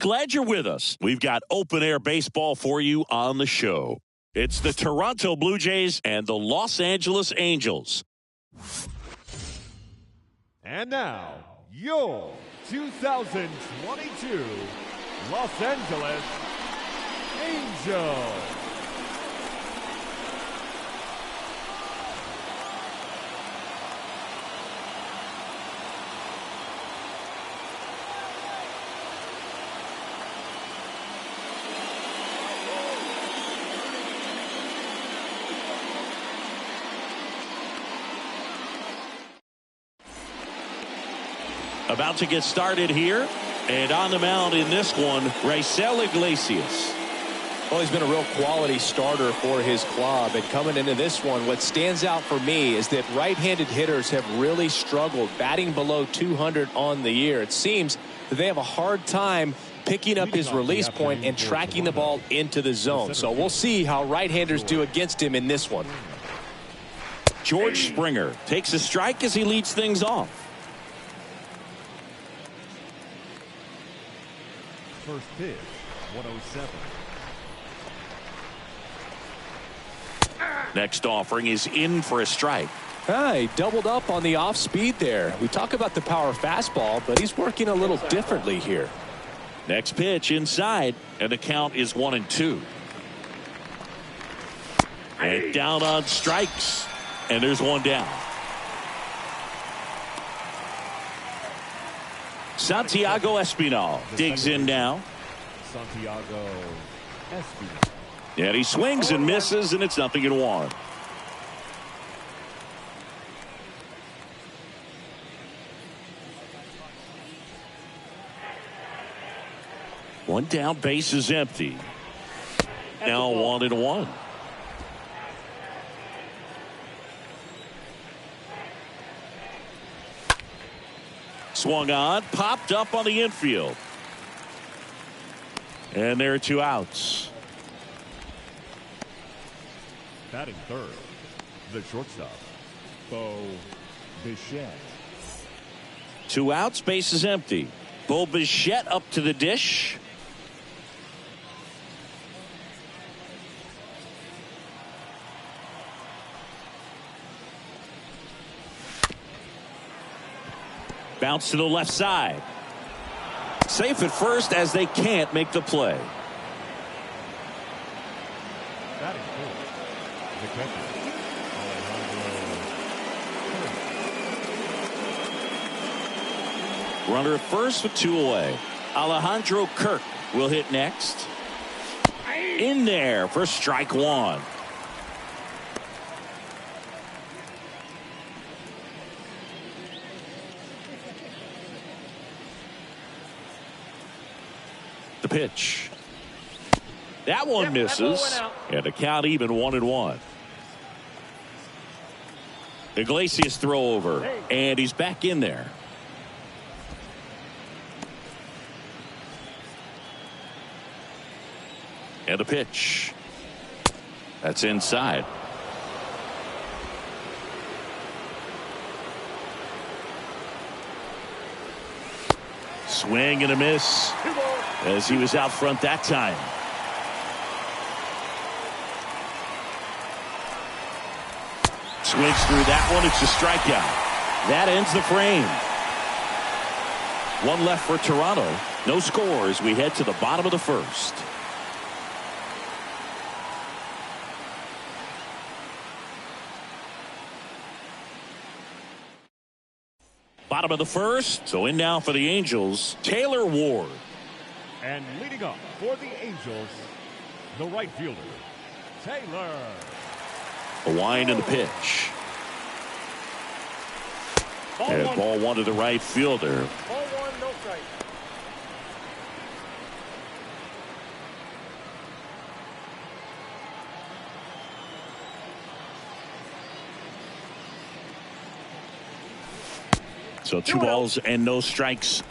Glad you're with us. We've got open-air baseball for you on the show. It's the Toronto Blue Jays and the Los Angeles Angels. And now, your 2022 Los Angeles Angels. About to get started here, and on the mound in this one, Raisel Iglesias. Well, he's been a real quality starter for his club, and coming into this one, what stands out for me is that right-handed hitters have really struggled, batting below 200 on the year. It seems that they have a hard time picking up his release point and tracking the ball into the zone. So we'll see how right-handers do against him in this one. George Springer takes a strike as he leads things off. First pitch, 107. Next offering is in for a strike. He doubled up on the off speed there. We talk about the power fastball, but he's working a little differently here. Next pitch inside, and the count is 1-2. And down on strikes, and there's one down. Santiago Espinal digs in now. Santiago Espinal. And he swings and misses, and it's 0-1. One down, base is empty. Now 1-1. Swung on, popped up on the infield. And there are two outs. Batting third, the shortstop, Bo Bichette. Two outs, base is empty. Bo Bichette up to the dish. Bounce to the left side. Safe at first as they can't make the play. Batting fourth, the catcher, Alejandro. Runner at first with two away. Alejandro Kirk will hit next. In there for strike one. The pitch. That one misses. And the count even 1-1. Iglesias throw over. And he's back in there. And the pitch. That's inside. Swing and a miss as he was out front that time. Swings through that one. It's a strikeout. That ends the frame. One left for Toronto. No score as we head to the bottom of the first. Bottom of the first. So in now for the Angels, Taylor Ward. And leading up for the Angels, the right fielder, Taylor. A wind in the pitch. And ball one to the right fielder. Ball one, no strike. So two balls and no strikes.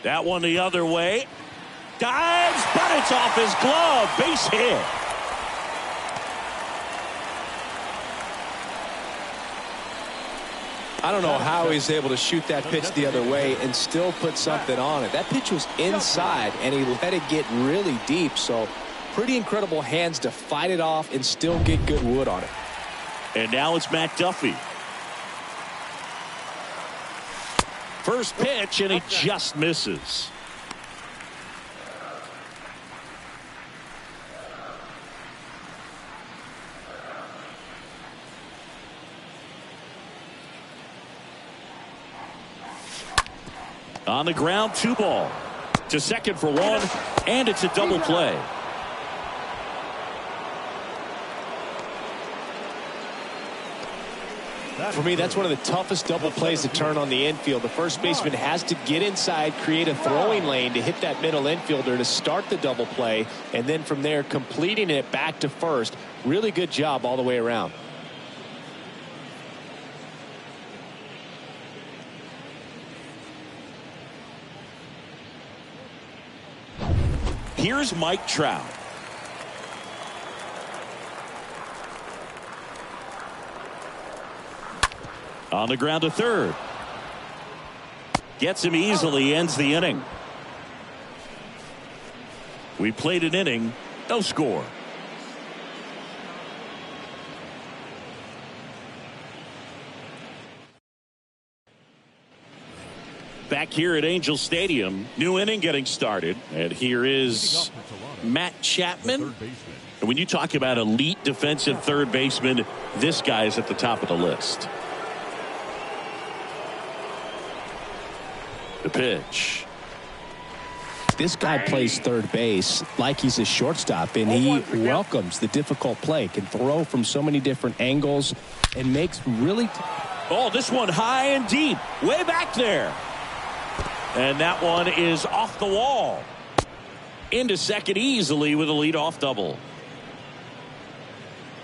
That one the other way. Dives, but it's off his glove. Base hit. I don't know how he's able to shoot that pitch the other way and still put something on it. That pitch was inside, and he let it get really deep. So pretty incredible hands to fight it off and still get good wood on it. And now it's Matt Duffy. First pitch, and he just misses. On the ground, 2 ball. To second for 1, and it's a double play. For me, that's one of the toughest double plays to turn on the infield. The first baseman has to get inside, create a throwing lane to hit that middle infielder to start the double play, and then from there completing it back to first. Really good job all the way around. Here's Mike Trout. On the ground to third. Gets him easily, ends the inning. We played an inning, no score. Back here at Angel Stadium, new inning getting started. And here is Matt Chapman. And when you talk about elite defensive third baseman, this guy is at the top of the list. The pitch. This guy plays third base like he's a shortstop, and he welcomes the difficult play. Can throw from so many different angles and makes really... Oh, this one high and deep. Way back there. And that one is off the wall. Into second easily with a leadoff double.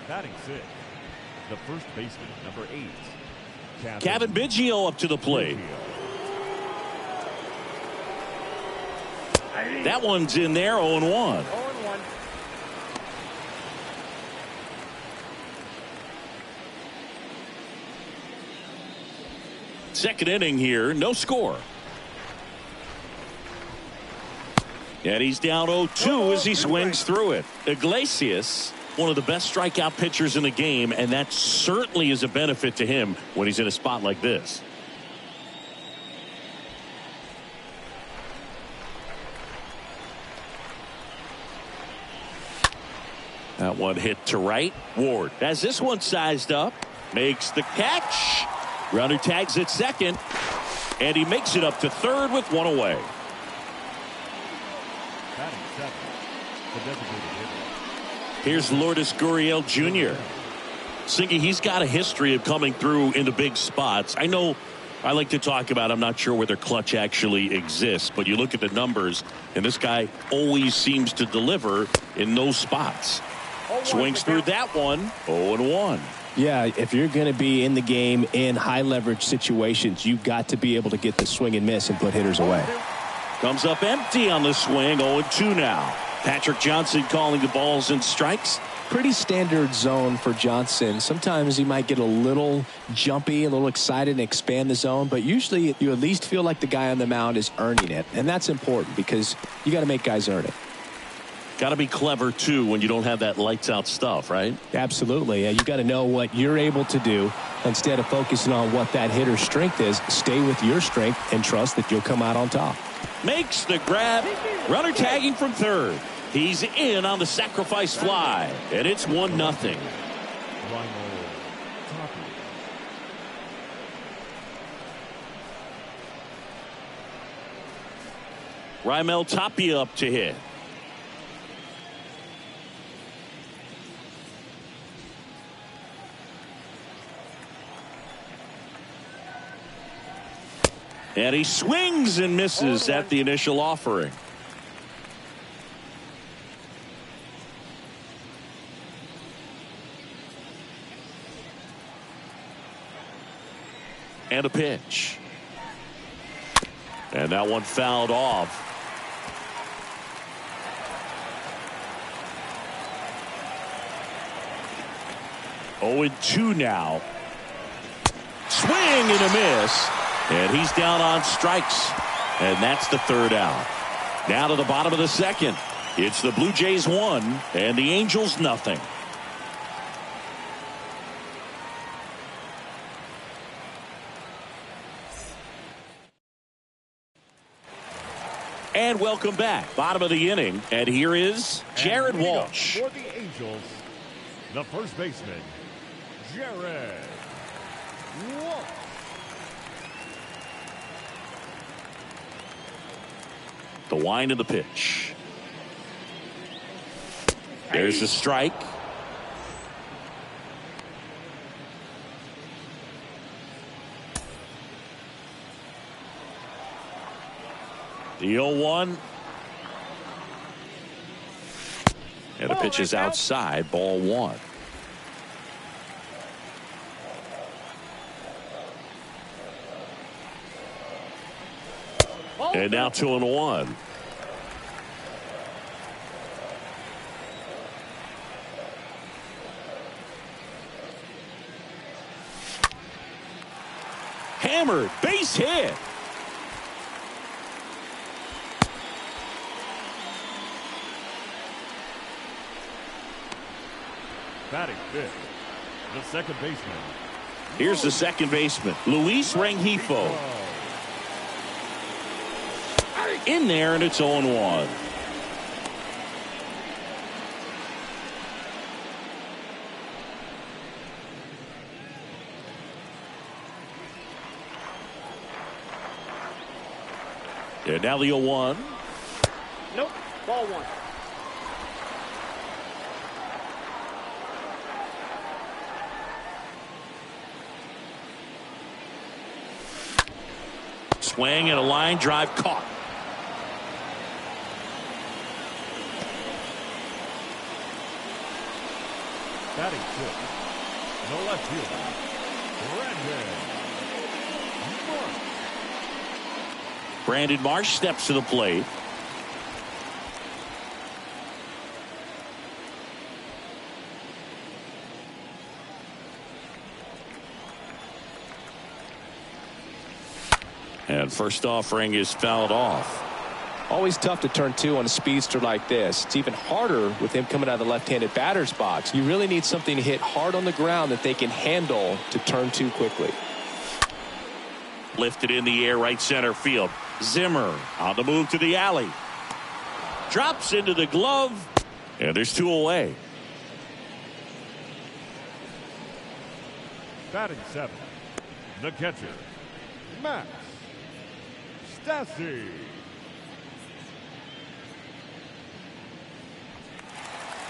Batting 6, the first baseman, number 8. Kevin Biggio up to the plate. That one's in there, 0-1. Second inning here, no score. And he's down 0-2 as he swings through it. Iglesias, one of the best strikeout pitchers in the game, and that certainly is a benefit to him when he's in a spot like this. That one hit to right. Ward has this one sized up. Makes the catch. Runner tags at second. And he makes it up to third with one away. Here's Lourdes Gurriel Jr. Singy, he's got a history of coming through in the big spots. I know I like to talk about, I'm not sure whether clutch actually exists, but you look at the numbers, and this guy always seems to deliver in those spots. Swings through that one, 0-1. Yeah, if you're going to be in the game in high leverage situations, you've got to be able to get the swing and miss and put hitters away. Comes up empty on the swing, 0-2 now. Patrick Johnson calling the balls and strikes. Pretty standard zone for Johnson. Sometimes he might get a little jumpy, a little excited and expand the zone, but usually you at least feel like the guy on the mound is earning it, and that's important because you got to make guys earn it. Got to be clever too when you don't have that lights out stuff, right? Absolutely. Yeah, you got to know what you're able to do instead of focusing on what that hitter's strength is. Stay with your strength and trust that you'll come out on top. Makes the grab. Runner tagging from third. He's in on the sacrifice fly, and it's 1-0. Raimel Tapia up to hit. And he swings and misses at the initial offering. And a pitch. And that one fouled off. Oh, 0-2 now. Swing swing and a miss. And he's down on strikes. And that's the third out. Now to the bottom of the second. It's the Blue Jays 1 and the Angels nothing. And welcome back. Bottom of the inning. And here is Jared Walsh. For the Angels, the first baseman, Jared Walsh. The wind of the pitch. There's the strike. The 0-1. And the pitch is outside. Ball 1. And now 2-1. Hammered, base hit. Batting fifth, the second baseman. Here's the second baseman, Luis Rengifo. In there, and it's 0-1. And now the 0-1. Nope, ball 1. Swing and a line drive caught. Batting fifth, the left fielder, Brandon Marsh steps to the plate. And first offering is fouled off. Always tough to turn 2 on a speedster like this. It's even harder with him coming out of the left-handed batter's box. You really need something to hit hard on the ground that they can handle to turn 2 quickly. Lifted in the air, right center field. Zimmer on the move to the alley. Drops into the glove. And there's 2 away. batting seventh, the catcher, Max Stassi.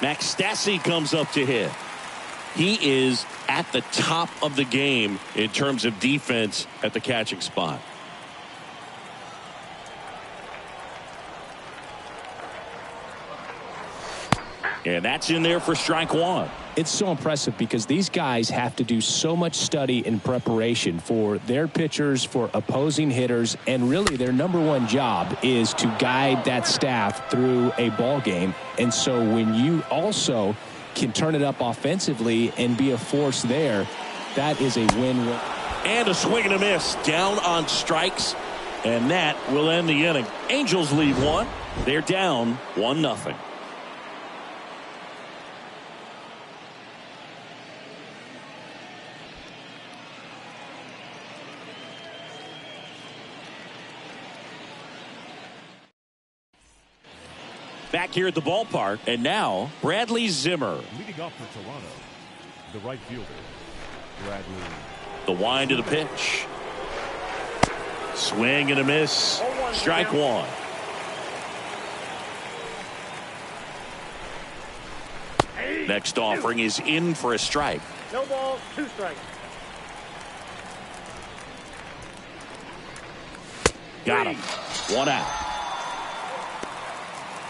Max Stassi comes up to hit. He is at the top of the game in terms of defense at the catching spot. And that's in there for strike one. It's so impressive because these guys have to do so much study and preparation for their pitchers, for opposing hitters, and really their number one job is to guide that staff through a ball game. And so when you also can turn it up offensively and be a force there, that is a win-win. And a swing and a miss down on strikes, and that will end the inning. Angels lead one. They're down 1-0. Back here at the ballpark, and now Bradley Zimmer. Leading off for Toronto, the right fielder, Bradley. The wind of the pitch. Swing and a miss. Strike one. Next offering is in for a strike. No ball, 2 strikes. Got him. 1 out.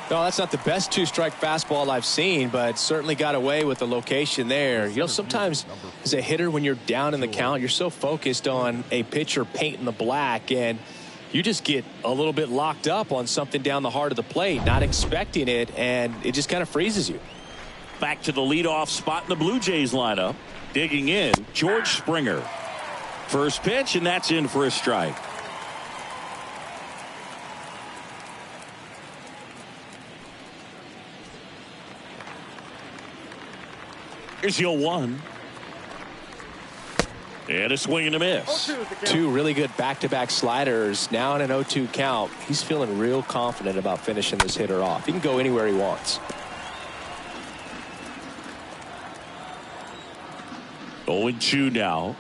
No, that's not the best 2-strike fastball I've seen, but certainly got away with the location there. You know, sometimes as a hitter, when you're down in the count, you're so focused on a pitcher painting the black, and you just get a little bit locked up on something down the heart of the plate, not expecting it, and it just kind of freezes you. Back to the leadoff spot in the Blue Jays lineup. Digging in, George Springer. First pitch, and that's in for a strike. Here's your 1. And a swing and a miss. Two really good back-to-back sliders. Now in an 0-2 count. He's feeling real confident about finishing this hitter off. He can go anywhere he wants. 0-2 now.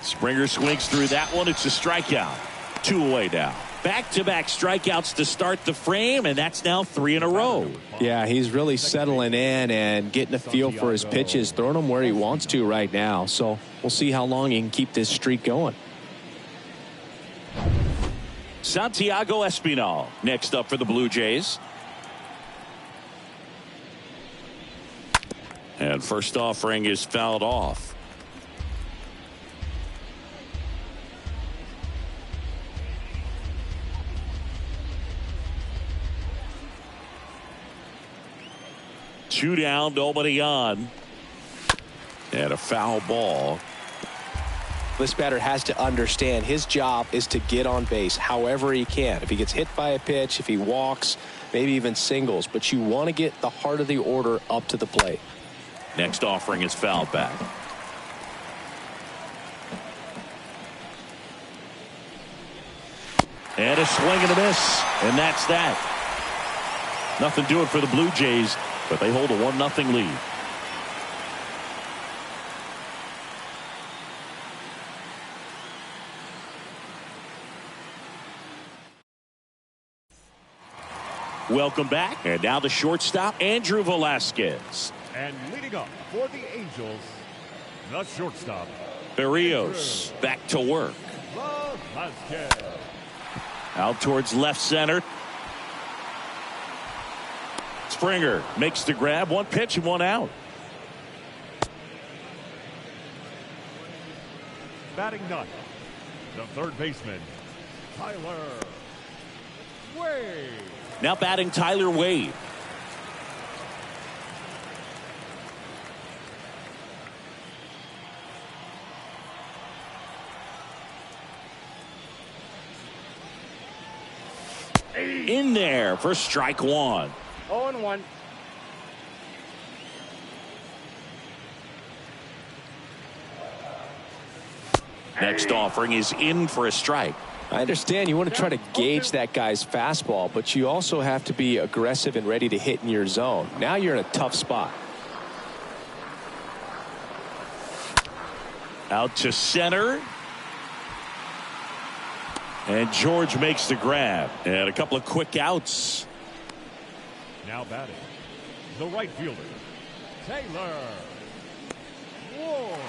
Springer swings through that one. It's a strikeout. 2 away now. Back-to-back strikeouts to start the frame, and that's now 3 in a row. Yeah, he's really settling in and getting a feel for his pitches, throwing them where he wants to right now. So we'll see how long he can keep this streak going. Santiago Espinal next up for the Blue Jays. And first offering is fouled off. Two down, nobody on. And a foul ball. This batter has to understand his job is to get on base however he can. If he gets hit by a pitch, if he walks, maybe even singles. But you want to get the heart of the order up to the plate. Next offering is fouled back. And a swing and a miss. And that's that. Nothing doing for the Blue Jays, but they hold a 1-0 lead. Welcome back. And now the shortstop, Andrew Velasquez. And leading up for the Angels, the shortstop, Berrios back to work. Velasquez. Out towards left center. Springer makes the grab. 1 pitch and 1 out. Batting ninth, the third baseman, Tyler Wade. Now batting Tyler Wade. In there for strike 1. 0-1. Next offering is in for a strike. I understand you want to try to gauge that guy's fastball, but you also have to be aggressive and ready to hit in your zone. Now you're in a tough spot. Out to center. And George makes the grab. And a couple of quick outs. Now batting, the right fielder, Taylor Ward.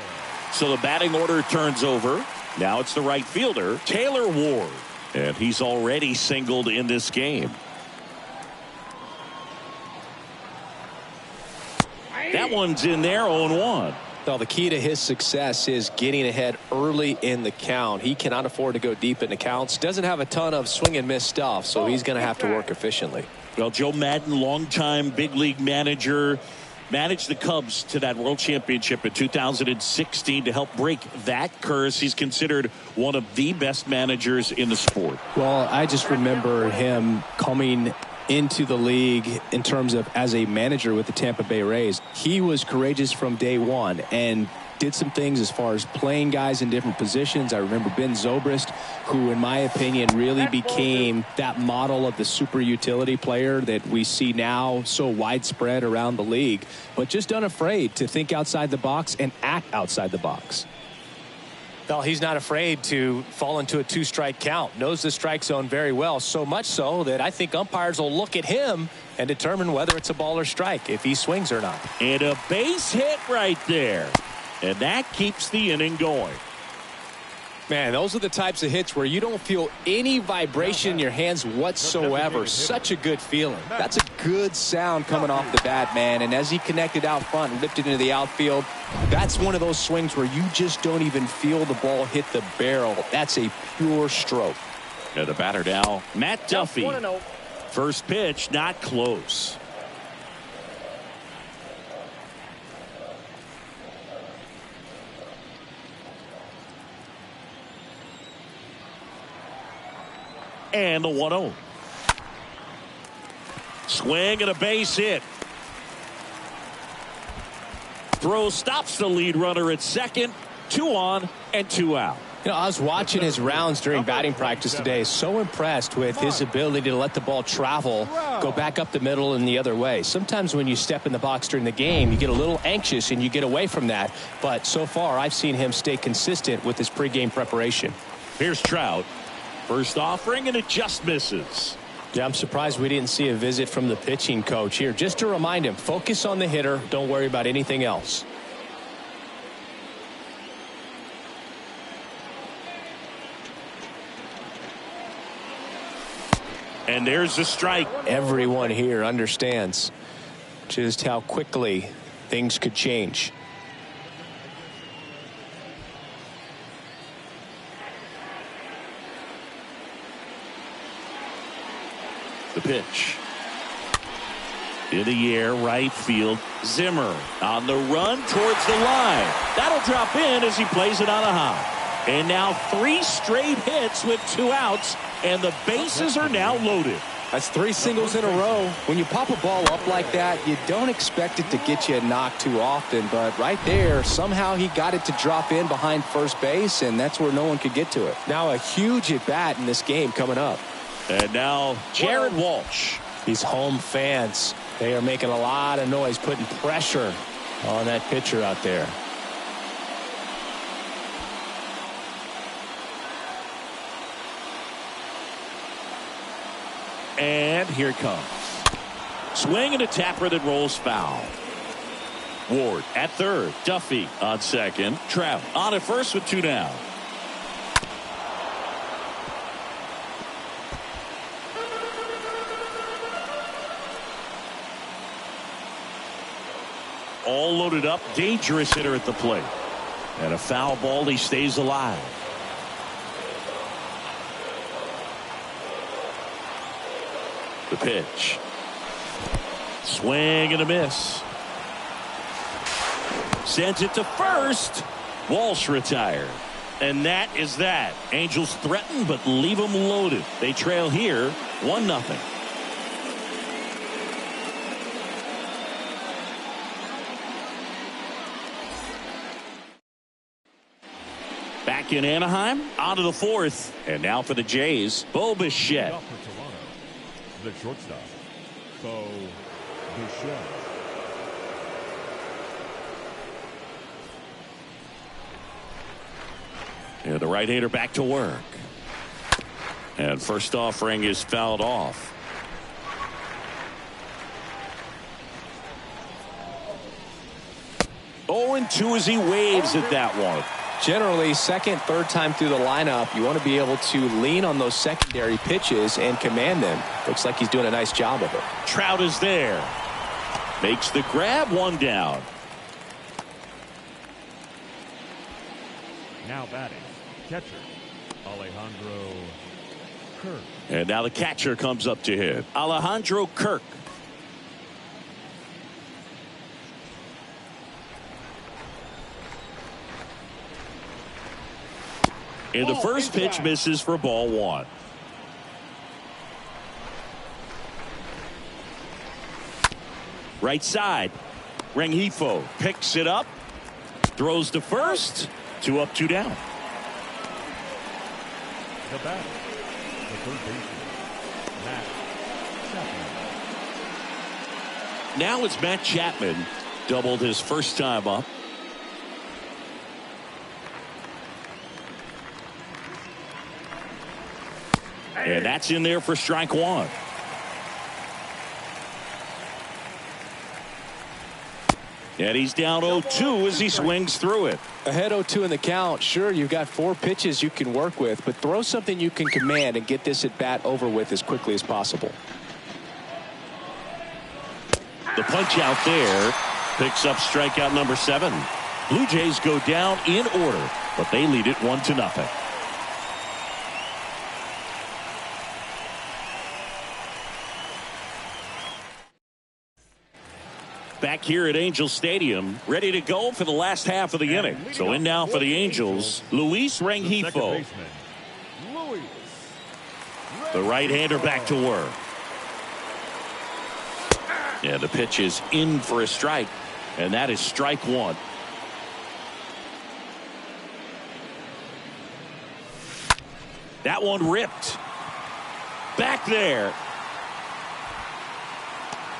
So the batting order turns over. Now it's the right fielder, Taylor Ward. And he's already singled in this game. That one's in there, 0-1. Well, the key to his success is getting ahead early in the count. He cannot afford to go deep in the counts. Doesn't have a ton of swing and miss stuff, so he's going to have to work efficiently. Well, Joe Madden, longtime big league manager, managed the Cubs to that World Championship in 2016 to help break that curse. He's considered one of the best managers in the sport. Well, I just remember him coming into the league in terms of as a manager with the Tampa Bay Rays. He was courageous from day one and did some things as far as playing guys in different positions. I remember Ben Zobrist, who in my opinion really became that model of the super utility player that we see now so widespread around the league, but just unafraid to think outside the box and act outside the box. Well, he's not afraid to fall into a 2-strike count. Knows the strike zone very well, so much so that I think umpires will look at him and determine whether it's a ball or strike, if he swings or not. And a base hit right there. And that keeps the inning going. Man, those are the types of hits where you don't feel any vibration in your hands whatsoever. Such a good feeling. That's a good sound coming off the bat, man. And as he connected out front and lifted into the outfield, that's one of those swings where you just don't even feel the ball hit the barrel. That's a pure stroke. And the batter now, Matt Duffy. 1-0. First pitch, not close. And the 1-0. Swing and a base hit. Throw stops the lead runner at second. 2 on and 2 out. You know, I was watching his rounds during batting practice today. So impressed with his ability to let the ball travel, go back up the middle and the other way. Sometimes when you step in the box during the game, you get a little anxious and you get away from that. But so far, I've seen him stay consistent with his pregame preparation. Here's Trout. First offering, and it just misses. Yeah, I'm surprised we didn't see a visit from the pitching coach here. Just to remind him, focus on the hitter. Don't worry about anything else. And there's the strike. Everyone here understands just how quickly things could change. The pitch. In the air, right field. Zimmer on the run towards the line. That'll drop in as he plays it on a high. And now 3 straight hits with 2 outs, and the bases are now loaded. That's 3 singles in a row. When you pop a ball up like that, you don't expect it to get you a knock too often, but right there, somehow he got it to drop in behind first base, and that's where no one could get to it. Now a huge at-bat in this game coming up. And now Jared Walsh. These home fans, they are making a lot of noise, putting pressure on that pitcher out there. And here it comes. Swing and a tapper that rolls foul. Ward at third. Duffy on second. Trout on at first with 2 down. All loaded up. Dangerous hitter at the plate. And a foul ball. He stays alive. The pitch. Swing and a miss. Sends it to first. Walsh retired. And that is that. Angels threaten but leave them loaded. They trail here 1-0. Back in Anaheim, on to the 4th. And now for the Jays, Bo Bichette. The shortstop, Bo Bichette. And the right-hander back to work. And first offering is fouled off. Oh, and 2 as he waves at that one. Generally, second, third time through the lineup, you want to be able to lean on those secondary pitches and command them. Looks like he's doing a nice job of it. Trout is there. Makes the grab, 1 down. Now batting, catcher, Alejandro Kirk. And now the catcher comes up to hit. Alejandro Kirk. And the first pitch misses for ball 1. Right side. Rengifo picks it up. Throws to first. 2 up, 2 down. The batter, the third baseman, Matt Chapman. Now it's Matt Chapman. Doubled his first time up. And that's in there for strike 1. And he's down 0-2 as he swings through it. Ahead 0-2 in the count. Sure, you've got 4 pitches you can work with, but throw something you can command and get this at bat over with as quickly as possible. The punch out there picks up strikeout number 7. Blue Jays go down in order, but they lead it 1-0. Back here at Angel Stadium, ready to go for the last half of the inning. So in now for the Angels, Luis Rengifo. The right-hander back to work. Yeah, the pitch is in for a strike, and that is strike one. That one ripped. Back there.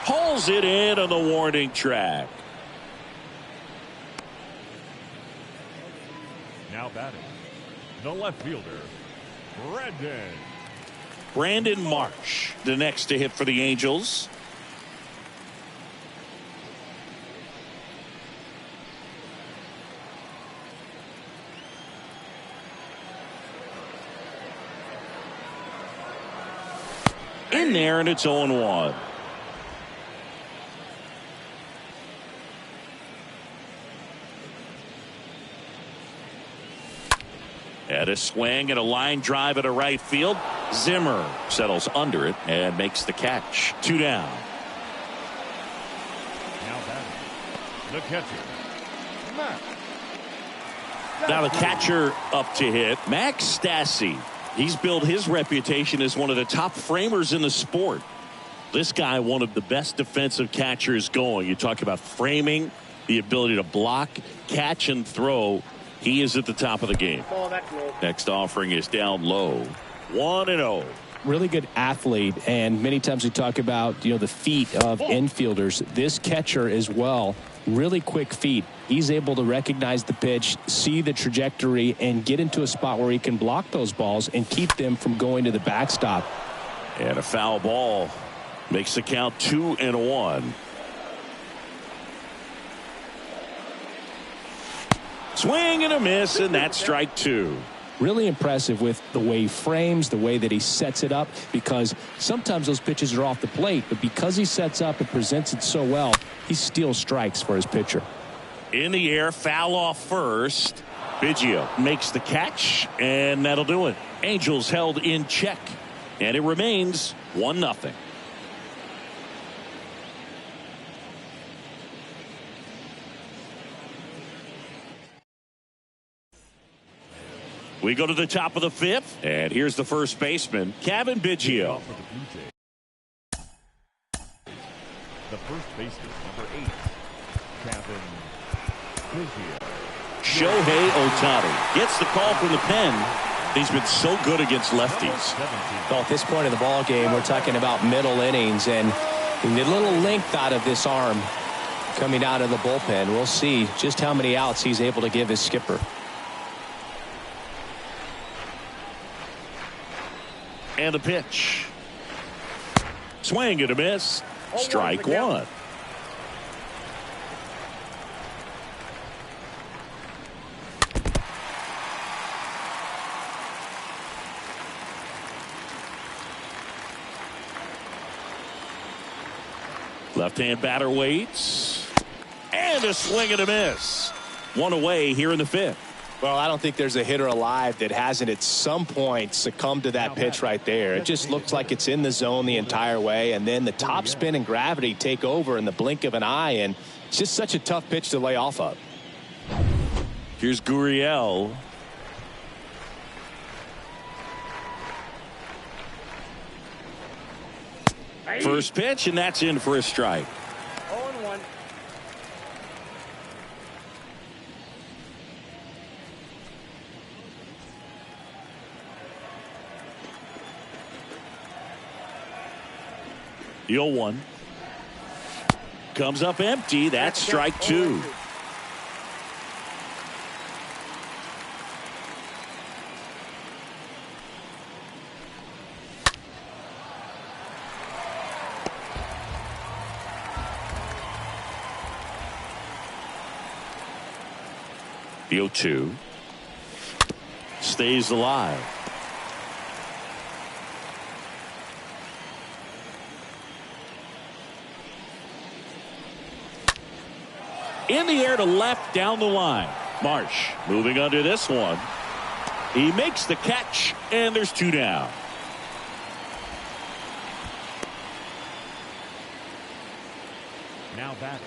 Pulls it in on the warning track. Now batting, the left fielder, Brandon Marsh, the next to hit for the Angels. In there, and it's 0-1. At a swing and a line drive at a right field. Zimmer settles under it and makes the catch. 2 down. Now batting, the catcher, Max. Now the catcher up to hit. Max Stassi. He's built his reputation as one of the top framers in the sport. This guy, one of the best defensive catchers going. You talk about framing, the ability to block, catch, and throw. He is at the top of the game. Next offering is down low. 1-0. Really good athlete, and many times we talk about the feet of infielders. This catcher as well, really quick feet. He's able to recognize the pitch, see the trajectory, and get into a spot where he can block those balls and keep them from going to the backstop. And a foul ball makes the count 2-1. Swing and a miss, and that's strike 2. Really impressive with the way he frames, the way that he sets it up, because sometimes those pitches are off the plate, but because he sets up and presents it so well, he steals strikes for his pitcher. In the air, foul off first. Biggio makes the catch, and that'll do it. Angels held in check, and it remains 1-0. We go to the top of the 5th, and here's the first baseman, Cavan Biggio. The first baseman, number 8, Cavan Biggio. Shohei Ohtani gets the call from the pen. He's been so good against lefties. Well, at this point in the ball game, we're talking about middle innings, and the little length out of this arm coming out of the bullpen. We'll see just how many outs he's able to give his skipper. And the pitch. Swing and a miss. Strike 1. Left-hand batter waits. And a swing and a miss. One away here in the 5th. Well, I don't think there's a hitter alive that hasn't at some point succumbed to that pitch right there. It just looks like it's in the zone the entire way, and then the top spin and gravity take over in the blink of an eye, and it's just such a tough pitch to lay off of. Here's Gurriel. First pitch, and that's in for a strike. 0-1. The 0-1 comes up empty. That's strike 2. The 0-2 stays alive. In the air to left down the line. Marsh moving under this one. He makes the catch, and there's 2 down. Now batting,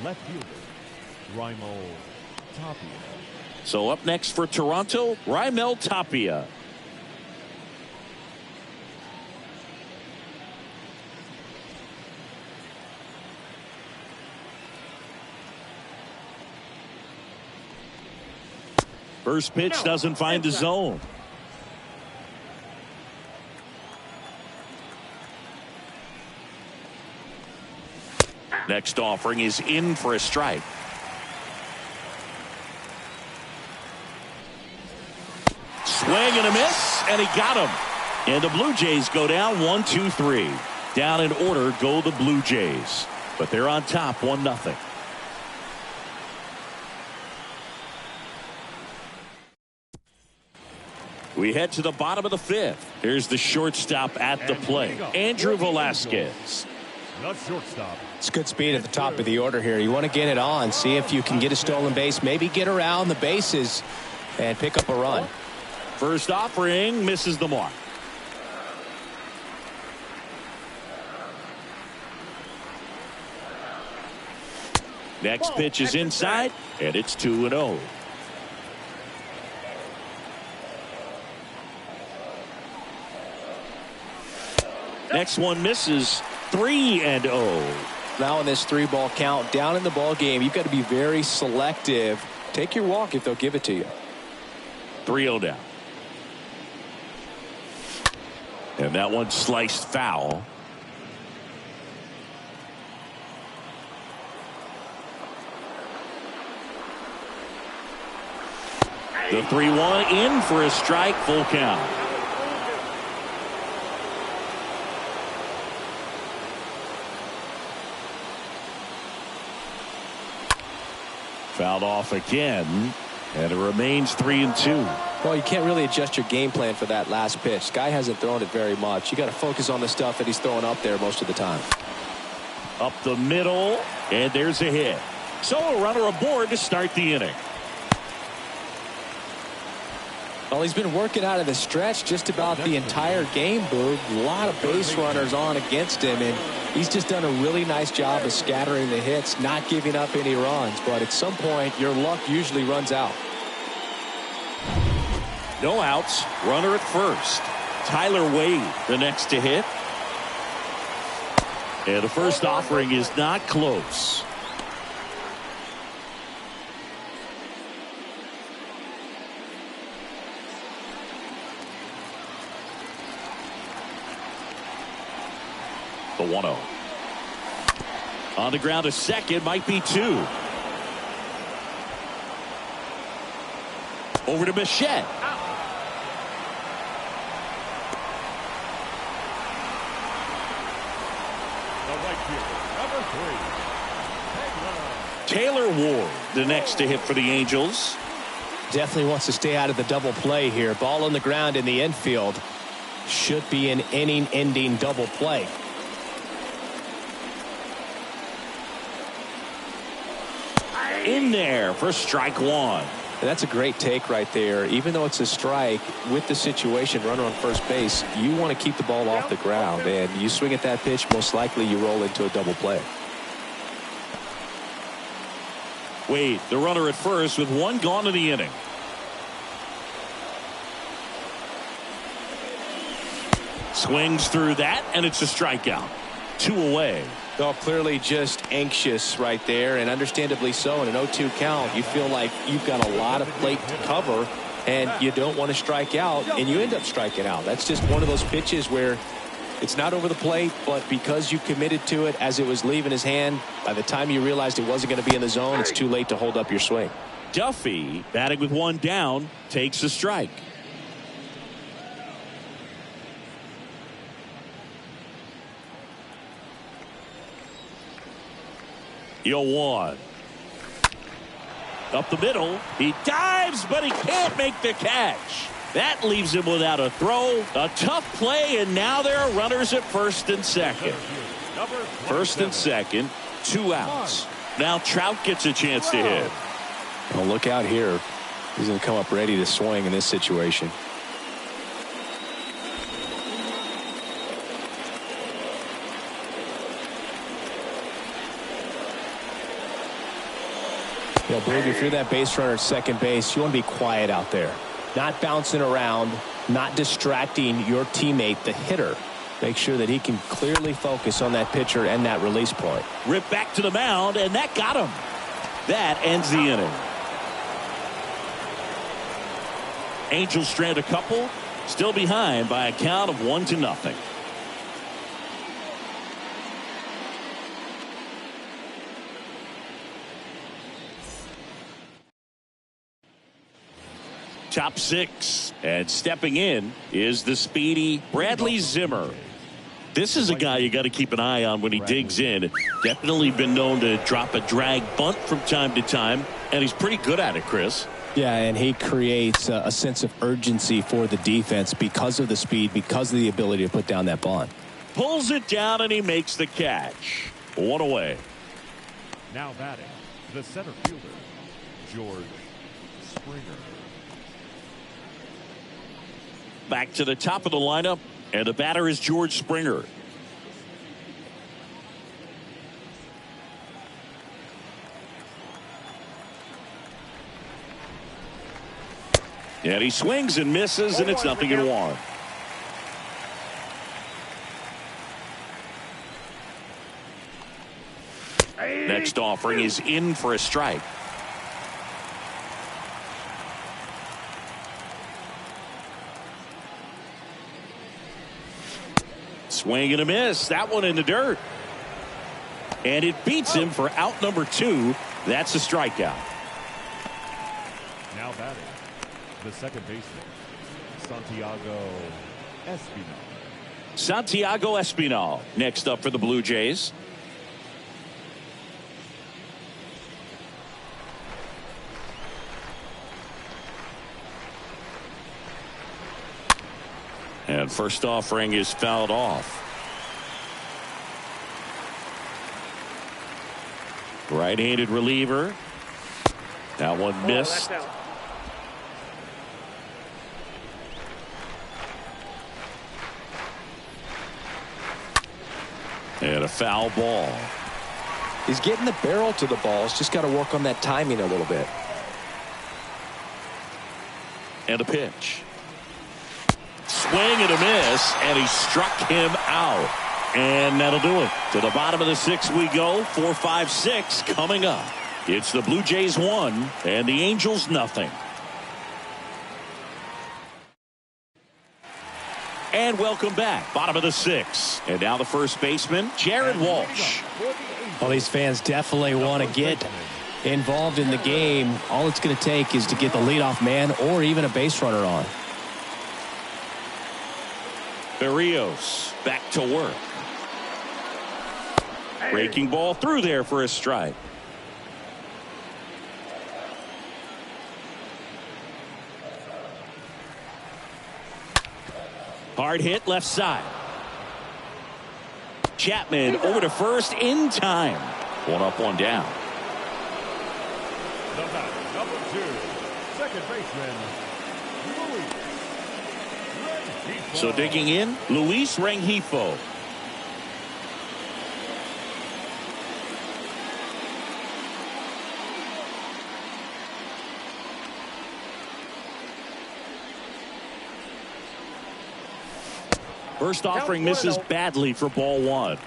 left fielder, Raimel Tapia. So up next for Toronto, Raimel Tapia. First pitch doesn't find the zone. Next offering is in for a strike. Swing and a miss, and he got him. And the Blue Jays go down 1-2-3. Down in order go the Blue Jays. But they're on top 1-0. We head to the bottom of the fifth. Here's the shortstop at the plate, Andrew Velasquez. The shortstop. It's good speed at the top of the order here. You want to get it on, see if you can get a stolen base, maybe get around the bases and pick up a run. First offering misses the mark. Next pitch is inside, and it's 2-0. Next one misses. 3-0. Now in this 3-ball count, down in the ball game, you've got to be very selective. Take your walk if they'll give it to you. 3-0 down. And that one sliced foul. The 3-1 in for a strike, full count. Fouled off again, and it remains 3-2. Well, you can't really adjust your game plan for that last pitch. Guy hasn't thrown it very much. You got to focus on the stuff that he's throwing up there most of the time. Up the middle, and there's a hit. So a runner aboard to start the inning. Well, he's been working out of the stretch just about the entire game, Boog. A lot of base runners on against him, and he's just done a really nice job of scattering the hits, not giving up any runs. But at some point, your luck usually runs out. No outs, runner at first. Tyler Wade, the next to hit. And the first offering is not close. The 1-0. On the ground to second, might be 2. Over to Bichette. The right fielder, number 3. Taylor Ward, the next to hit for the Angels. Definitely wants to stay out of the double play here. Ball on the ground in the infield. Should be an inning-ending double play. In there for strike 1. And that's a great take right there. Even though it's a strike, with the situation, runner on first base, you want to keep the ball off the ground. And you swing at that pitch, most likely you roll into a double play. Wade, the runner at first with 1 gone in the inning. Swings through that, and it's a strikeout. 2 away. Well, clearly just anxious right there, and understandably so. In an 0-2 count, you feel like you've got a lot of plate to cover, and you don't want to strike out, and you end up striking out. That's just one of those pitches where it's not over the plate, but because you committed to it as it was leaving his hand, by the time you realized it wasn't going to be in the zone, it's too late to hold up your swing. Duffy, batting with 1 down, takes a strike. Yo 1. Up the middle. He dives, but he can't make the catch. That leaves him without a throw. A tough play, and now there are runners at first and second. First and second, 2 outs. Now Trout gets a chance to hit. Well, look out here. He's going to come up ready to swing in this situation. You know, Boog, if you're that base runner at second base, you want to be quiet out there. Not bouncing around, not distracting your teammate, the hitter. Make sure that he can clearly focus on that pitcher and that release point. Rip back to the mound, and that got him. That ends the inning. Angels strand a couple. Still behind by a count of 1-0. Top 6, and stepping in is the speedy Bradley Zimmer. This is a guy you got to keep an eye on when he digs in. Definitely been known to drop a drag bunt from time to time, and he's pretty good at it, Chris. Yeah, and he creates a sense of urgency for the defense because of the speed, because of the ability to put down that bunt. Pulls it down, and he makes the catch. 1 away. Now batting, the center fielder, George Springer. Back to the top of the lineup, and the batter is George Springer. And he swings and misses, and it's 0-1. Next offering is in for a strike. Swing and a miss. That one in the dirt. And it beats him for out number 2. That's a strikeout. Now batting, the second baseman, Santiago Espinal. Santiago Espinal next up for the Blue Jays. And first offering is fouled off. Right-handed reliever. That one missed. And a foul ball. He's getting the barrel to the ball. He's just got to work on that timing a little bit. And a pitch. Swing and a miss, and he struck him out. And that'll do it. To the bottom of the 6th we go. 4, 5, 6 coming up. It's the Blue Jays 1 and the Angels 0. And welcome back. Bottom of the 6th. And now the first baseman, Jared Walsh. Well, these fans definitely want to get involved in the game. All it's going to take is to get the leadoff man or even a base runner on. Berrios back to work. Breaking ball through there for a strike. Hard hit left side. Chapman over to first in time. 1 up, 1 down. The batter, number 2, second baseman, Luis. So digging in, Luis Rengifo. First offering misses badly for ball 1.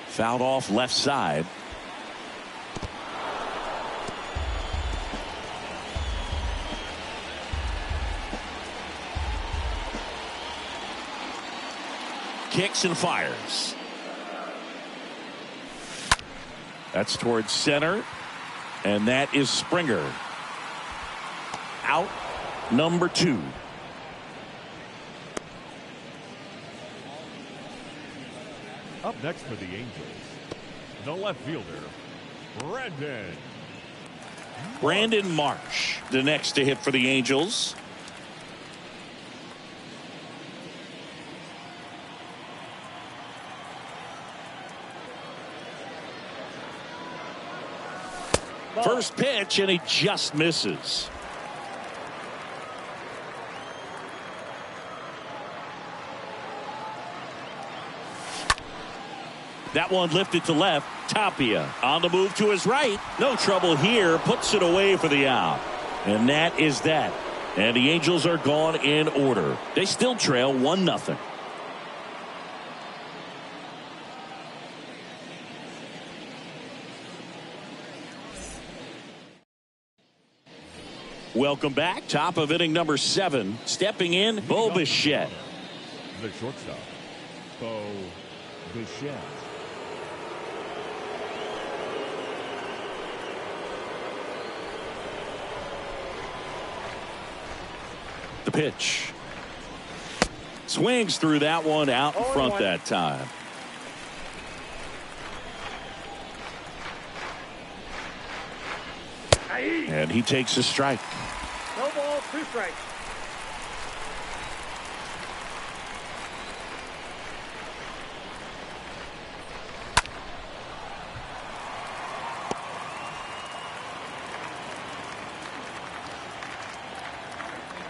Fouled off left side. Kicks and fires. That's towards center. And that is Springer. Out number 2. Up next for the Angels, the left fielder, Brandon Marsh, the next to hit for the Angels. First pitch, and he just misses. That one lifted to left. Tapia on the move to his right. No trouble here. Puts it away for the out. And that is that. And the Angels are gone in order. They still trail 1-0. Welcome back. Top of inning number 7. Stepping in, Bo Bichette. The shortstop, Bo Bichette. The pitch. Swings through that one out in front that time. And he takes a strike. No ball, 2 strikes.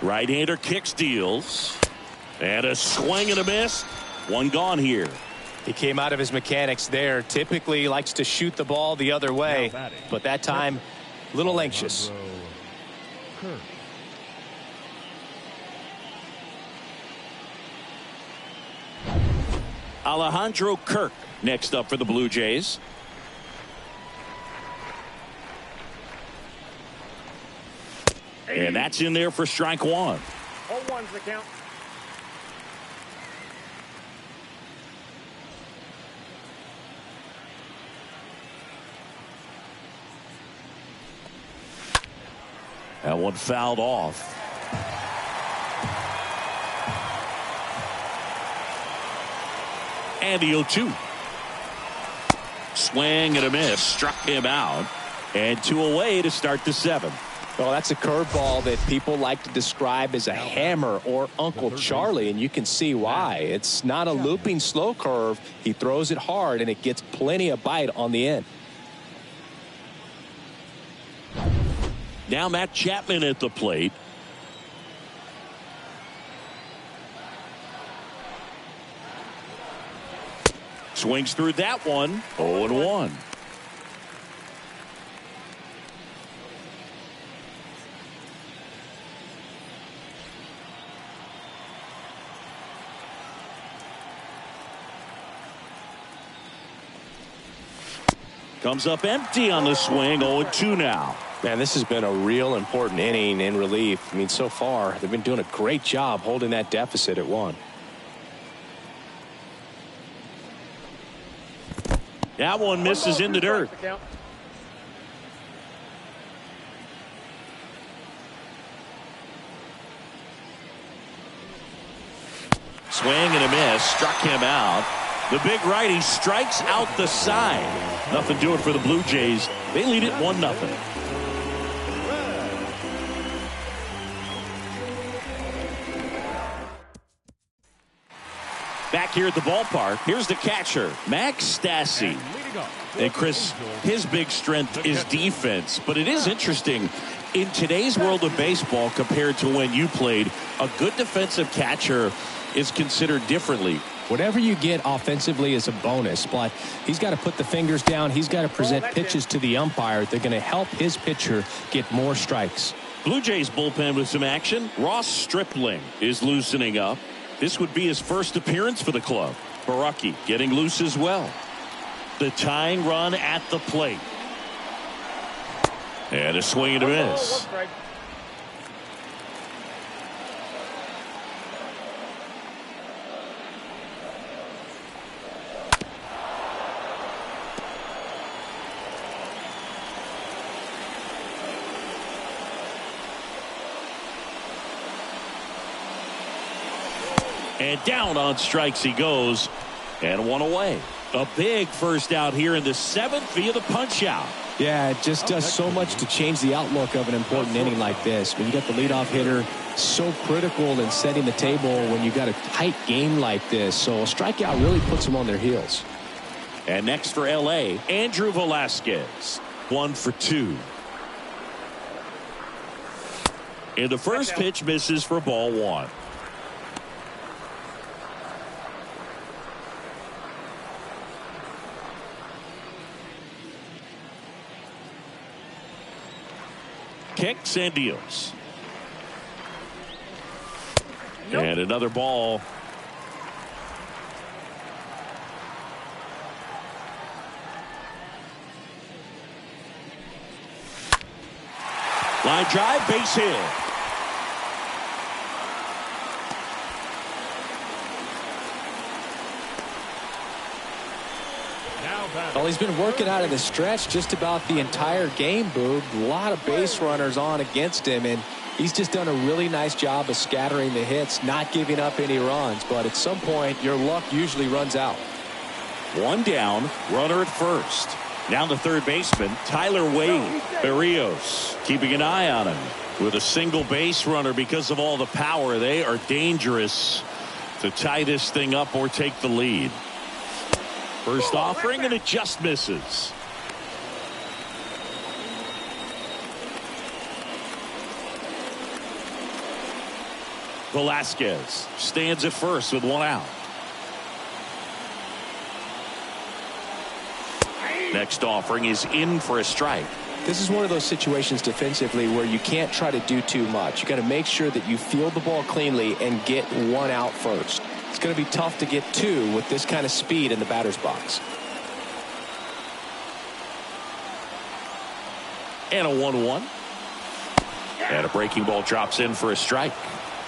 Right-hander kicks, deals. And a swing and a miss. One gone here. He came out of his mechanics there. Typically he likes to shoot the ball the other way, but that time a little anxious. Alejandro Kirk next up for the Blue Jays. And that's in there for strike 1. 0-1's the count. That one fouled off. And the 0-2. Swing and a miss. Struck him out. And 2 away to start the 7th. Well, that's a curveball that people like to describe as a hammer or Uncle Charlie, and you can see why. It's not a looping slow curve. He throws it hard, and it gets plenty of bite on the end. Now Matt Chapman at the plate. Swings through that one. 0-1. Comes up empty on the swing. 0-2 now. Man, this has been a real important inning in relief. I mean, so far they've been doing a great job holding that deficit at 1. That one misses in the dirt. Swing and a miss. Struck him out. The big righty strikes out the side. Nothing doing for the Blue Jays. They lead it 1-0. Back here at the ballpark, here's the catcher, Max Stassi. And Chris, his big strength is defense, but it is interesting in today's world of baseball compared to when you played. A good defensive catcher is considered differently. Whatever you get offensively is a bonus, but he's got to put the fingers down. He's got to present pitches to the umpire. They're going to help his pitcher get more strikes. Blue Jays bullpen with some action. Ross Stripling is loosening up. This would be his first appearance for the club. Baraki getting loose as well. The tying run at the plate. And a swing and a miss. And down on strikes he goes. And 1 away. A big first out here in the 7th via the punch out. Yeah, it just does so much to change the outlook of an important inning like this. When you got the leadoff hitter, so critical in setting the table when you got a tight game like this. So a strikeout really puts them on their heels. And next for LA, Andrew Velasquez. 1 for 2. And the first pitch misses for ball 1. Kicks and deals. Nope. And another ball. Line drive, base hit. Well, he's been working out of the stretch just about the entire game, Boog. A lot of base runners on against him, and he's just done a really nice job of scattering the hits, not giving up any runs. But at some point, your luck usually runs out. One down, runner at first. Now the third baseman, Tyler Wade. Berrios keeping an eye on him. With a single base runner because of all the power, they are dangerous to tie this thing up or take the lead. First offering, and it just misses. Velasquez stands at first with one out. Next offering is in for a strike. This is one of those situations defensively where you can't try to do too much. You got to make sure that you field the ball cleanly and get one out first. It's going to be tough to get two with this kind of speed in the batter's box. And a 1-1. And a breaking ball drops in for a strike.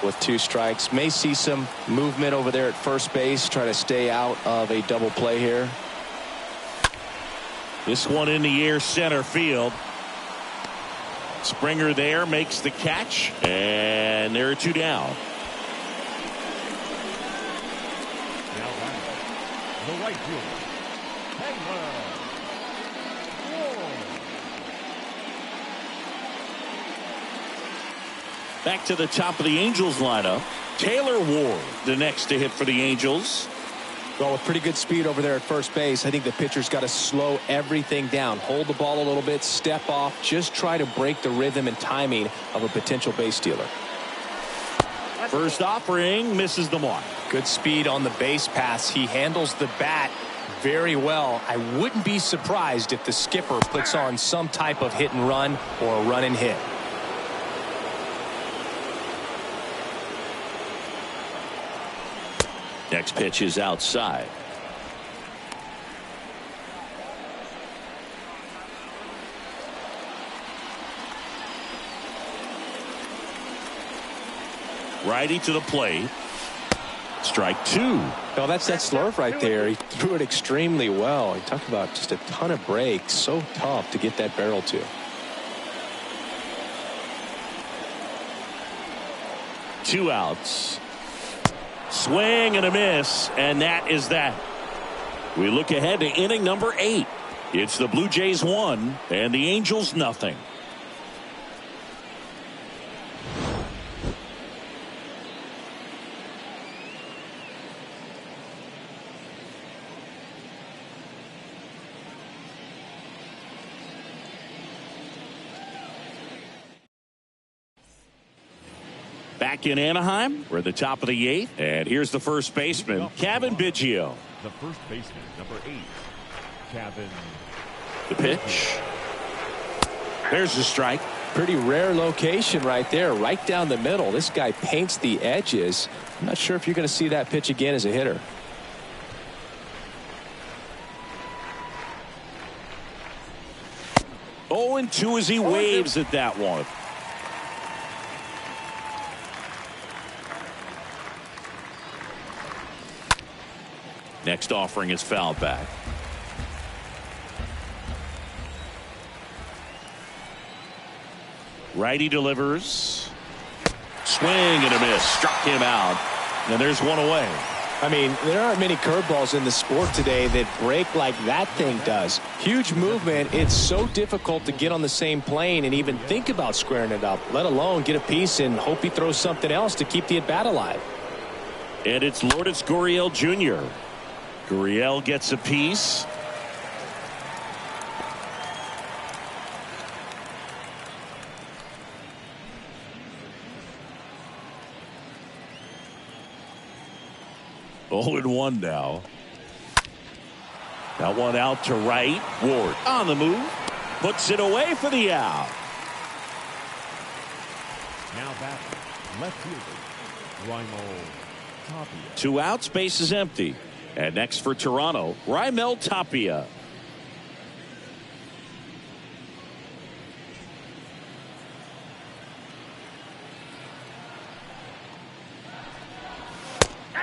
With two strikes, may see some movement over there at first base, try to stay out of a double play here. This one in the air, center field. Springer there makes the catch, and there are two down. Now back, the right fielder, Hangler. Back to the top of the Angels lineup. Taylor Ward, the next to hit for the Angels. Well, with pretty good speed over there at first base, I think the pitcher's got to slow everything down. Hold the ball a little bit, step off, just try to break the rhythm and timing of a potential base stealer. First offering misses the mark. Good speed on the base pass. He handles the bat very well. I wouldn't be surprised if the skipper puts on some type of hit and run or a run and hit. Next pitch is outside. Righty to the plate. Strike two. Well, that's that slurve right there. He threw it extremely well. He talked about just a ton of breaks. So tough to get that barrel to. Two outs. Swing and a miss, and that is that. We look ahead to inning number 8. It's the Blue Jays 1 and the Angels nothing. Back in Anaheim, we're at the top of the 8th, and here's the first baseman, Kevin Biggio. The first baseman, number 8, Kevin. The pitch. There's the strike. Pretty rare location right there, right down the middle. This guy paints the edges. I'm not sure if you're going to see that pitch again as a hitter. Oh, and 2 as he waves at that one. Next offering is fouled back. Righty delivers. Swing and a miss. Struck him out. And there's one away. I mean, there aren't many curveballs in the sport today that break like that thing does. Huge movement. It's so difficult to get on the same plane and even think about squaring it up, let alone get a piece and hope he throws something else to keep the at-bat alive. And it's Lourdes Gurriel Jr. Gurriel gets a piece. Oh, and 1 now. That one out to right. Ward on the move. Puts it away for the out. Now back, left fielder, Raimel Tapia. 2 outs, base is empty. And next for Toronto, Raimel Tapia.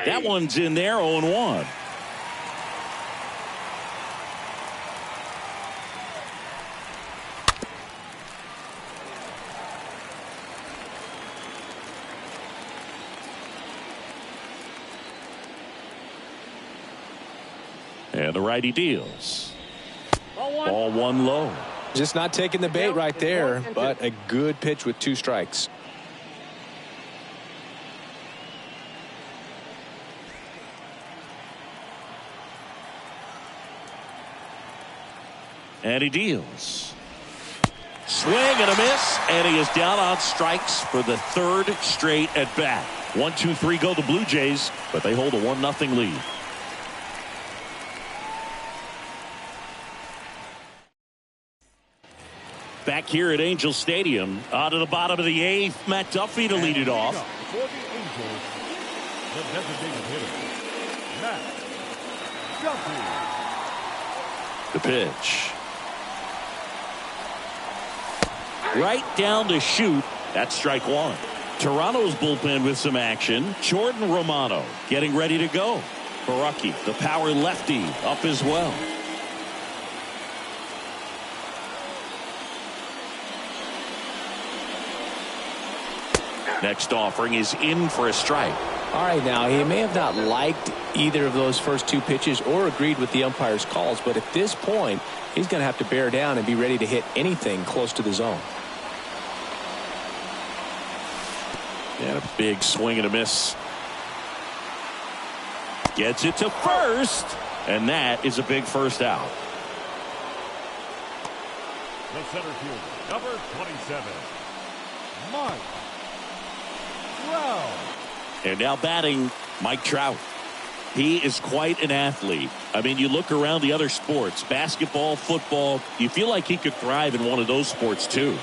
That one's in there, 0-1. And the righty deals. Ball one low. Just not taking the bait right there, but a good pitch with 2 strikes. And he deals. Swing and a miss, and he is down on strikes for the 3rd straight at bat. 1-2-3 go the Blue Jays, but they hold a 1-0 lead. Back here at Angel Stadium, out of the bottom of the 8th, Matt Duffy to lead it off. For the Angels, the designated hitter, Matt Duffy. The pitch. Right down to shoot. That's strike 1. Toronto's bullpen with some action. Jordan Romano getting ready to go. Baraki, the power lefty, up as well. Next offering is in for a strike. All right, now he may have not liked either of those first 2 pitches or agreed with the umpire's calls, but at this point he's going to have to bear down and be ready to hit anything close to the zone. And a big swing and a miss. Gets it to first, and that is a big first out. The center fielder, number 27, Mike Trout. And now batting, Mike Trout. He is quite an athlete. I mean, you look around the other sports, basketball, football, you feel like he could thrive in one of those sports too.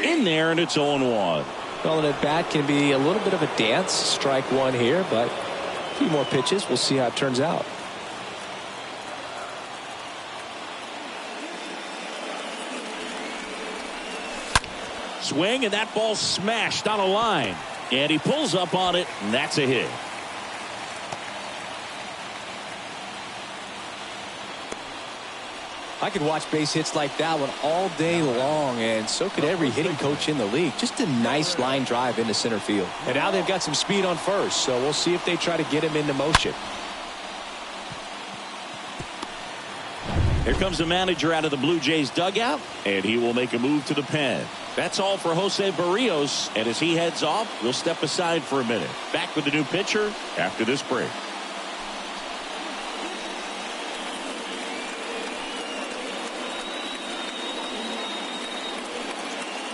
In there, and it's 0-1. Well, an at bat can be a little bit of a dance. Strike 1 here, but a few more pitches. We'll see how it turns out. Swing, and that ball smashed on a line. And he pulls up on it, and that's a hit. I could watch base hits like that one all day long, and so could every hitting coach in the league. Just a nice line drive into center field. And now they've got some speed on first, so we'll see if they try to get him into motion. Here comes the manager out of the Blue Jays dugout, and he will make a move to the pen. That's all for Jose Barrios, and as he heads off, we'll step aside for a minute. Back with the new pitcher after this break.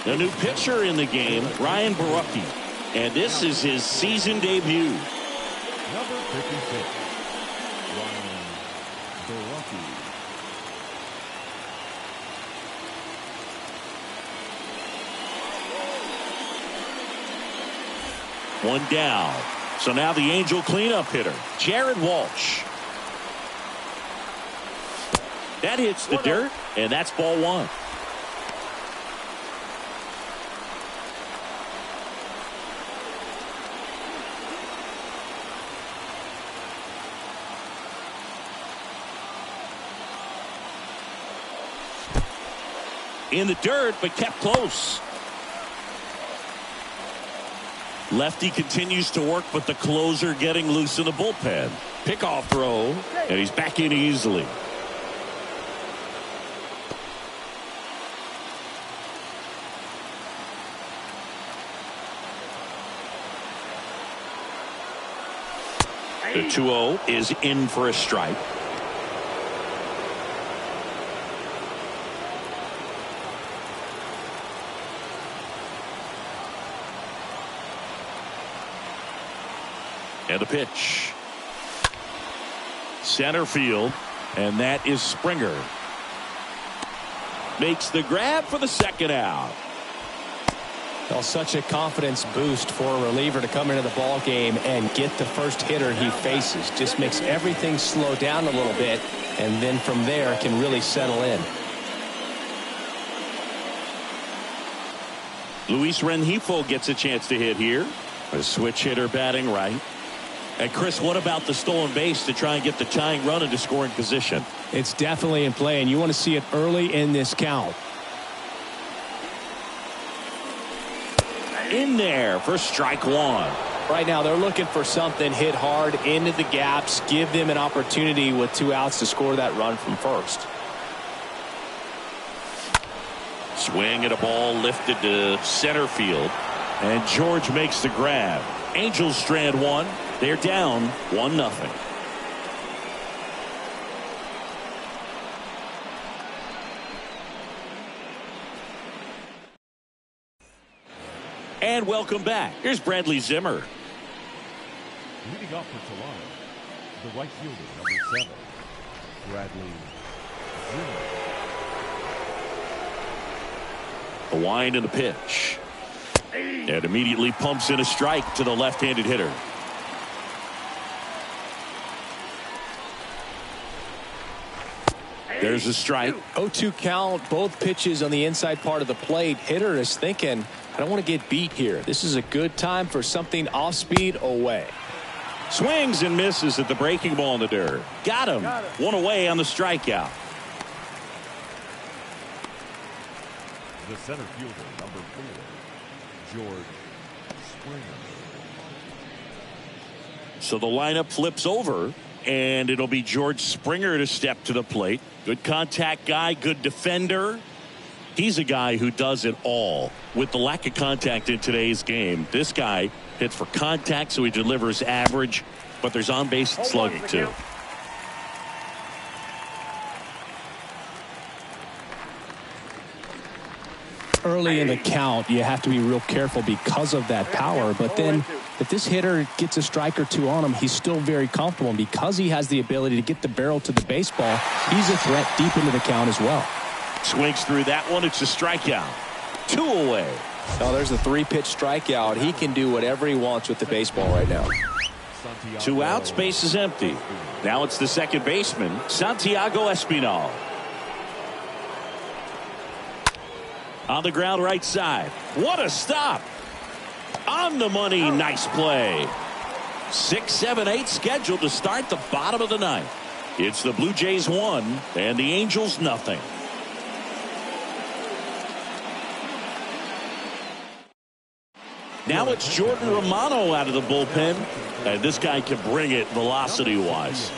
The new pitcher in the game, Ryan Baraki, and this is his season debut. Number 56, Ryan Baraki. One down. So now the Angel cleanup hitter, Jared Walsh. That hits the dirt, and that's ball 1. In the dirt, but kept close. Lefty continues to work, but the closer getting loose in the bullpen. Pickoff throw, and he's back in easily. The 2-0 is in for a strike. And a pitch. Center field, and that is Springer. Makes the grab for the second out. Well, such a confidence boost for a reliever to come into the ball game and get the first hitter he faces. Just makes everything slow down a little bit, and then from there can really settle in. Luis Rengifo gets a chance to hit here. A switch hitter batting right. And Chris, what about the stolen base to try and get the tying run into scoring position? It's definitely in play, and you want to see it early in this count. In there for strike one. Right now they're looking for something hit hard into the gaps, give them an opportunity with 2 outs to score that run from first. Swing at a ball lifted to center field, and George makes the grab. Angels strand one. They're down 1-0. And welcome back. Here's Bradley Zimmer. Leading off for Toronto, the right fielder, number 7, Bradley Zimmer. A wind and a pitch. And immediately pumps in a strike to the left-handed hitter. There's a strike. 0-2 count, both pitches on the inside part of the plate. Hitter is thinking, I don't want to get beat here. This is a good time for something off speed away. Swings and misses at the breaking ball in the dirt. Got him. One away on the strikeout. The center fielder, number 4, George Springer. So the lineup flips over, and it'll be George Springer to step to the plate. Good contact guy, good defender. He's a guy who does it all. With the lack of contact in today's game, this guy hits for contact, so he delivers average, but there's on-base slugging too. Early in the count, you have to be real careful because of that power. But then if this hitter gets a strike or 2 on him, he's still very comfortable. And because he has the ability to get the barrel to the baseball, he's a threat deep into the count as well. Swings through that one. It's a strikeout. 2 away. Oh, there's a 3-pitch strikeout. He can do whatever he wants with the baseball right now. 2 outs, base is empty. Now it's the second baseman, Santiago Espinal. On the ground right side. What a stop. On the money. Nice play. 6, 7, 8 scheduled to start the bottom of the 9th. It's the Blue Jays 1 and the Angels nothing. Now it's Jordan Romano out of the bullpen. And this guy can bring it velocity-wise.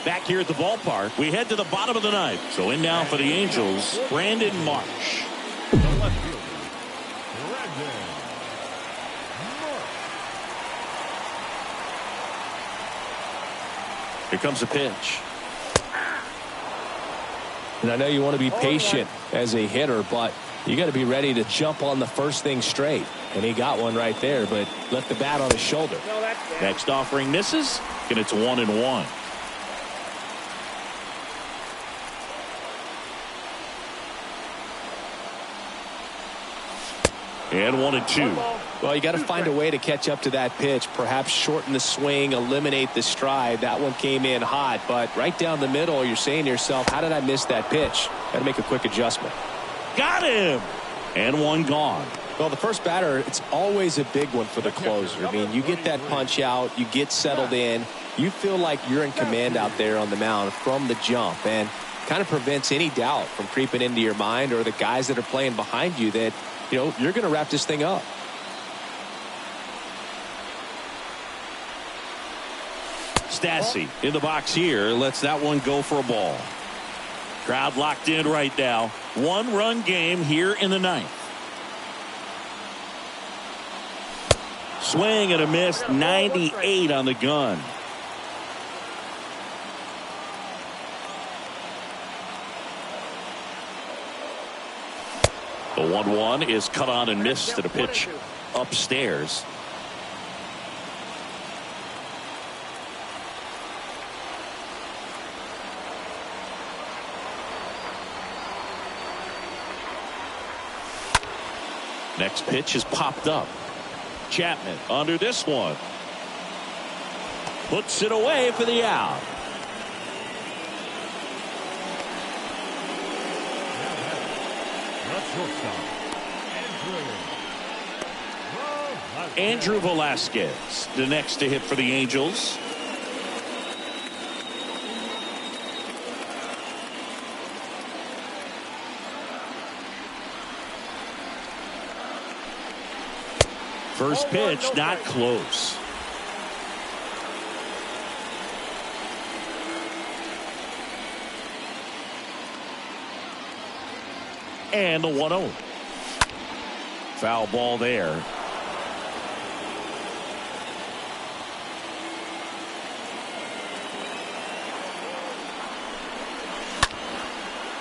Back here at the ballpark, we head to the bottom of the 9th. So in now for the Angels, Brandon Marsh. The left fielder, Brandon Marsh. Here comes a pitch. And I know you want to be patient as a hitter, but you got to be ready to jump on the first thing straight. And he got one right there, but left the bat on his shoulder. Next offering misses, and it's 1-1. And 1-2. Well, you got to find a way to catch up to that pitch, perhaps shorten the swing, eliminate the stride. That one came in hot, but right down the middle, you're saying to yourself, how did I miss that pitch? Got to make a quick adjustment. Got him. And 1 gone. Well, the first batter, it's always a big one for the closer. I mean, you get that punch out, you get settled in, you feel like you're in command out there on the mound from the jump, and kind of prevents any doubt from creeping into your mind or the guys that are playing behind you that, you know, you're going to wrap this thing up. Stassi in the box here, lets that one go for a ball. Crowd locked in right now. 1-run game here in the 9th. Swing and a miss, 98 on the gun. The 1-1 is cut on and missed at a pitch upstairs. Next pitch is popped up. Chapman under this one. puts it away for the out. Andrew Velasquez, the next to hit for the Angels. First pitch, not close. And the 1-0. Foul ball there.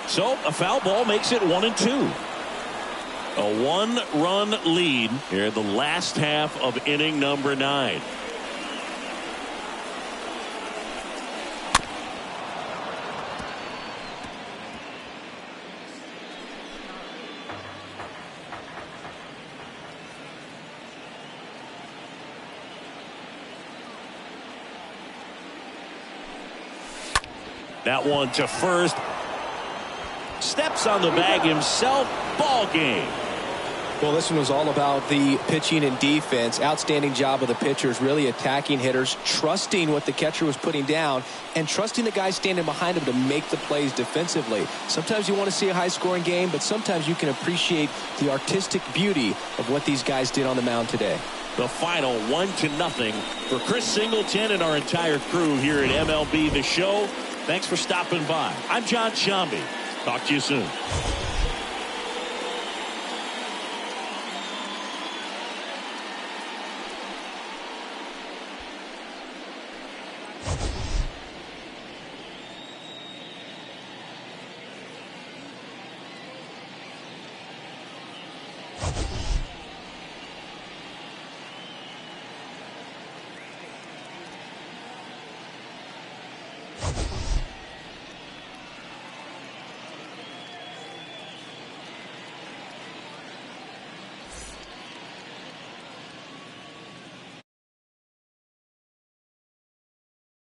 So a foul ball makes it 1-2. A 1-run lead here in the last half of inning number 9. That one to first. Steps on the bag himself. Ball game. Well, this one was all about the pitching and defense. Outstanding job of the pitchers, really attacking hitters, trusting what the catcher was putting down, and trusting the guy standing behind him to make the plays defensively. Sometimes you want to see a high-scoring game, but sometimes you can appreciate the artistic beauty of what these guys did on the mound today. The final 1-0 for Chris Singleton and our entire crew here at MLB The Show. Thanks for stopping by. I'm John Shambi. Talk to you soon.